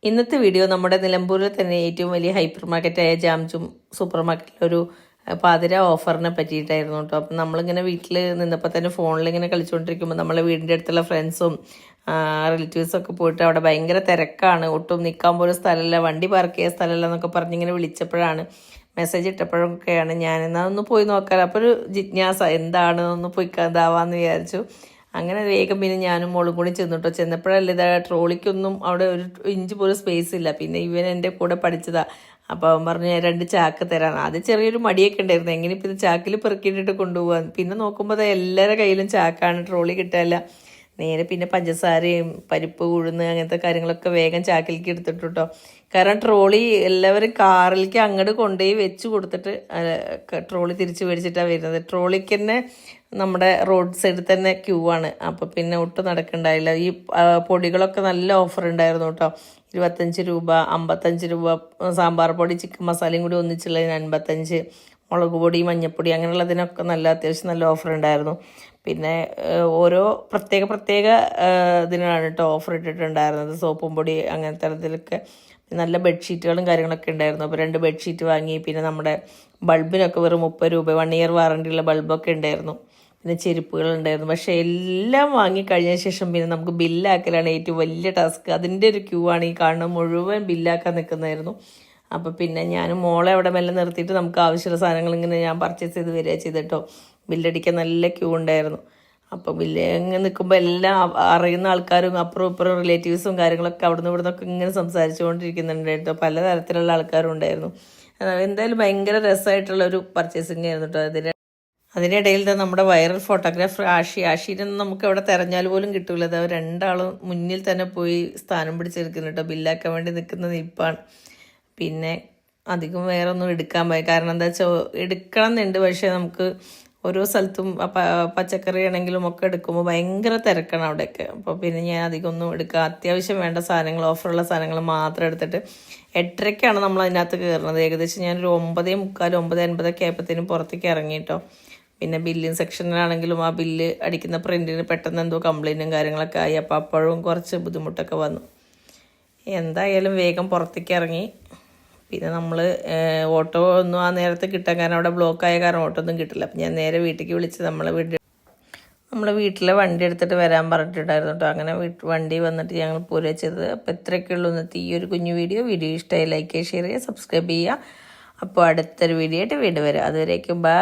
ഇന്നത്തെ വീഡിയോ നമ്മുടെ നിലമ്പൂരിൽ തന്നെ ഏറ്റവും വലിയ ഹൈപ്പർ മാർക്കറ്റായ ജാംജും സൂപ്പർ മാർക്കറ്റിലൊരു പാതിര ഓഫറിനെ പറ്റിയിട്ടായിരുന്നു കേട്ടോ. അപ്പം നമ്മളിങ്ങനെ വീട്ടിൽ നിന്നപ്പോൾ തന്നെ ഫോണിലിങ്ങനെ കളിച്ചുകൊണ്ടിരിക്കുമ്പോൾ നമ്മളെ വീടിൻ്റെ അടുത്തുള്ള ഫ്രണ്ട്സും റിലേറ്റീവ്സൊക്കെ പോയിട്ട് അവിടെ ഭയങ്കര തിരക്കാണ്, ഒട്ടും നിൽക്കാൻ പോലും സ്ഥലമില്ല, വണ്ടി പാർക്ക് ചെയ്യാൻ സ്ഥലമില്ല എന്നൊക്കെ പറഞ്ഞിങ്ങനെ വിളിച്ചപ്പോഴാണ്, മെസ്സേജ് ഇട്ടപ്പോഴൊക്കെയാണ് ഞാൻ എന്നാൽ ഒന്ന് പോയി നോക്കാം. അപ്പോൾ ഒരു ജിജ്ഞാസ എന്താണ് ഒന്ന് പോയി ഇതാവാന്ന് വിചാരിച്ചു. അങ്ങനെ വേഗം പിന്നെ ഞാനും മോളും കൂടി ചെന്നിട്ടോ. ചെന്നപ്പോഴല്ലേ ഇതാ ട്രോളിക്കൊന്നും അവിടെ ഒരു ഇഞ്ച് പോലും സ്പേസ് ഇല്ല. പിന്നെ ഇവൻ എൻ്റെ കൂടെ പഠിച്ചതാ. അപ്പോൾ അവൻ പറഞ്ഞു ഞാൻ 2 ചാക്ക് തരാം. അത് ചെറിയൊരു മടിയൊക്കെ ഉണ്ടായിരുന്നു, എങ്ങനെ ഇപ്പം ഇത് ചാക്കിൽ പെറുക്കിയിട്ടിട്ട് കൊണ്ടുപോകാൻ. പിന്നെ നോക്കുമ്പോൾ അത് എല്ലാവരുടെ കയ്യിലും ചാക്കാണ്, ട്രോളി കിട്ടാനില്ല. നേരെ പിന്നെ പഞ്ചസാരയും പരിപ്പ് ഉഴുന്ന് അങ്ങനത്തെ കാര്യങ്ങളൊക്കെ വേഗം ചാക്കിലേക്ക് എടുത്തിട്ടു കേട്ടോ. കാരണം ട്രോളി എല്ലാവരും കാറിലേക്ക് അങ്ങോട്ട് കൊണ്ടുപോയി വെച്ച് കൊടുത്തിട്ട് ട്രോളി തിരിച്ച് മേടിച്ചിട്ടാണ് വരുന്നത്. ട്രോളിക്ക് തന്നെ നമ്മുടെ റോഡ് സൈഡിൽ തന്നെ ക്യൂ ആണ്. അപ്പോൾ പിന്നെ ഒട്ടും നടക്കണ്ടായില്ല. ഈ പൊടികളൊക്കെ നല്ല ഓഫർ ഉണ്ടായിരുന്നു കേട്ടോ. 25 രൂപ, 55 രൂപ, സാമ്പാർ പൊടി ചിക്കൻ മസാലയും കൂടി ഒന്നിച്ചുള്ളതിന് 55, മുളക് പൊടി മഞ്ഞൾപ്പൊടി അങ്ങനെയുള്ളതിനൊക്കെ അത്യാവശ്യം നല്ല ഓഫർ ഉണ്ടായിരുന്നു. പിന്നെ ഓരോ പ്രത്യേക ഇതിനാണ് കേട്ടോ ഓഫർ ഇട്ടിട്ടുണ്ടായിരുന്നത്. സോപ്പും പൊടി അങ്ങനത്തെ ഇതിലൊക്കെ നല്ല ബെഡ്ഷീറ്റുകളും കാര്യങ്ങളൊക്കെ ഉണ്ടായിരുന്നു. അപ്പോൾ 2 ബെഡ്ഷീറ്റ് വാങ്ങി. പിന്നെ നമ്മുടെ ബൾബിനൊക്കെ വെറും 30 രൂപ, 1 ഇയർ വാറണ്ടിയുള്ള ബൾബൊക്കെ ഉണ്ടായിരുന്നു. പിന്നെ ചെരുപ്പുകളുണ്ടായിരുന്നു. പക്ഷേ എല്ലാം വാങ്ങിക്കഴിഞ്ഞ ശേഷം പിന്നെ നമുക്ക് ബില്ലാക്കലാണ് ഏറ്റവും വലിയ ടാസ്ക്. അതിൻ്റെ ഒരു ക്യൂ ആണ് ഈ കാണുന്നത്, മുഴുവൻ ബില്ലാക്കാൻ നിൽക്കുന്നതായിരുന്നു. അപ്പോൾ പിന്നെ ഞാൻ മോളെ അവിടെ മെല്ലെ നിർത്തിയിട്ട് നമുക്ക് ആവശ്യമുള്ള സാധനങ്ങൾ ഇങ്ങനെ ഞാൻ പർച്ചേസ് ചെയ്ത് വരിക ചെയ്തിട്ടോ. ബില്ലടിക്കാൻ നല്ല ക്യൂ ഉണ്ടായിരുന്നു. അപ്പോൾ ബില്ല് ഇങ്ങനെ നിൽക്കുമ്പോൾ എല്ലാം അറിയുന്ന ആൾക്കാരും അപ്പുറം ഇപ്പുറം റിലേറ്റീവ്സും കാര്യങ്ങളൊക്കെ അവിടുന്ന് ഇവിടുന്നൊക്കെ ഇങ്ങനെ സംസാരിച്ചുകൊണ്ടിരിക്കുന്നുണ്ടായിരുന്നു. പലതരത്തിലുള്ള ആൾക്കാരും ഉണ്ടായിരുന്നു. എന്തായാലും ഭയങ്കര രസമായിട്ടുള്ളൊരു പർച്ചേസിങ് ആയിരുന്നു കേട്ടോ. അതിനിടയിൽ നമ്മുടെ വൈറൽ ഫോട്ടോഗ്രാഫർ ആഷിനൊന്നും നമുക്ക് എവിടെ തിരഞ്ഞാൽ പോലും കിട്ടൂല. അത് 2 ആളും മുന്നിൽ തന്നെ പോയി സ്ഥാനം പിടിച്ചെടുക്കുന്നു കേട്ടോ. ബില്ലാക്കാൻ വേണ്ടി നിൽക്കുന്ന നിൽപ്പാണ്. പിന്നെ അധികം വേറെ ഒന്നും എടുക്കാൻ പോയി, കാരണം എന്താ വെച്ചാൽ എടുക്കണം എന്നുണ്ട്. പക്ഷേ നമുക്ക് ഓരോ സ്ഥലത്തും പച്ചക്കറി ആണെങ്കിലും ഒക്കെ എടുക്കുമ്പോൾ ഭയങ്കര തിരക്കാണ് അവിടെയൊക്കെ. അപ്പോൾ പിന്നെ ഞാൻ അധികം ഒന്നും എടുക്കുക, അത്യാവശ്യം വേണ്ട സാധനങ്ങൾ, ഓഫറുള്ള സാധനങ്ങൾ മാത്രം എടുത്തിട്ട് 8:30ക്കാണ് നമ്മൾ അതിനകത്ത് കയറുന്നത്. ഏകദേശം ഞാനൊരു 9:45, 9:50 ആയപ്പോഴത്തേനും പുറത്തേക്ക് ഇറങ്ങിയിട്ടോ. പിന്നെ ബില്ലിങ് സെക്ഷനിലാണെങ്കിലും ആ ബില്ല് അടിക്കുന്ന പ്രിൻറ്റിന് പെട്ടെന്ന് എന്തോ കംപ്ലൈൻറ്റും കാര്യങ്ങളൊക്കെ ആയി. അപ്പോൾ അപ്പോഴും കുറച്ച് ബുദ്ധിമുട്ടൊക്കെ വന്നു. എന്തായാലും വേഗം പുറത്തേക്ക് ഇറങ്ങി. പിന്നെ നമ്മൾ ഓട്ടോ ഒന്നും ആ നേരത്തെ കിട്ടാൻ, കാരണം അവിടെ ബ്ലോക്കായ കാരണം ഓട്ടോ ഒന്നും കിട്ടില്ല. അപ്പം ഞാൻ നേരെ വീട്ടിലേക്ക് വിളിച്ച് നമ്മളെ വീട്ടിലെ വണ്ടി എടുത്തിട്ട് വരാൻ പറഞ്ഞിട്ടുണ്ടായിരുന്നു കേട്ടോ. അങ്ങനെ വണ്ടി വന്നിട്ട് ഞങ്ങൾ പോരുക ചെയ്തത്. അപ്പോൾ ഇത്രയൊക്കെ ഉള്ളൂ ഇന്നത്തെ ഈ ഒരു കുഞ്ഞു വീഡിയോ ഇഷ്ടമായി ലൈക്ക് ചെയ്യുക, ഷെയർ ചെയ്യുക, സബ്സ്ക്രൈബ് ചെയ്യുക. അപ്പോൾ അടുത്തൊരു വീഡിയോ ആയിട്ട് വീണ്ടും വരാം. അതുവരേക്കും ബൈ.